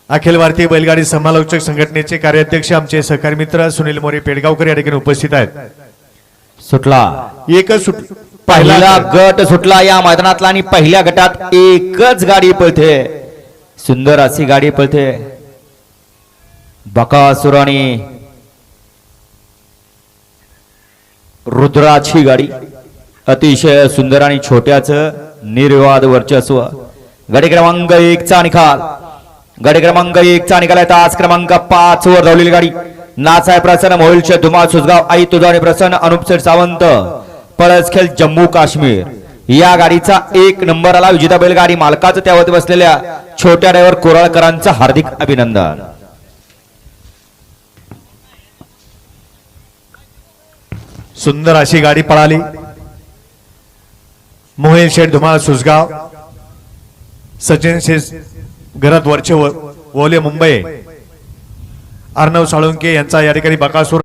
अखिल भारतीय बैलगाडी समालोचक संघटनेचे कार्याध्यक्ष आमचे सहकारी मित्र सुनील मोरे पेडगावकर या ठिकाणी उपस्थित आहेत। सुटला एकच पहिला गट सुटला या मैदानातला आणि पहिल्या गटात एकच गाडी पळते, सुंदर अशी गाडी पळते। बकासूर आणि रुद्राची गाडी अतिशय सुंदर आणि छोट्याच निर्विवाद वर्चस्व। गाडी क्रमांक 1 चा निकाल, गाडी क्रमांक 1 चा निकाल आहे। तास क्रमांक 5 वर धावलेली गाडी नाचाय प्रसन्न मोहिलचे धुमाळ सुसगाव आई तुझाने प्रसन्न अनुपसेठ सावंत पळसखेल जम्मू काश्मीर या गाडीचा 1 नंबर आला। विजेता बैलगाडी मालकाचं त्यावरती बसलेल्या छोट्या ड्रायव्हर कोराळकरांचं हार्दिक अभिनंदन। सुंदर अशी गाडी पळाली। मोहिल शेठ धुमाळ सुसगाव, सचिन शेठ घरात वरचे वोले मुंबई, अर्णव साळुंके यांचा या ठिकाणी बकासूर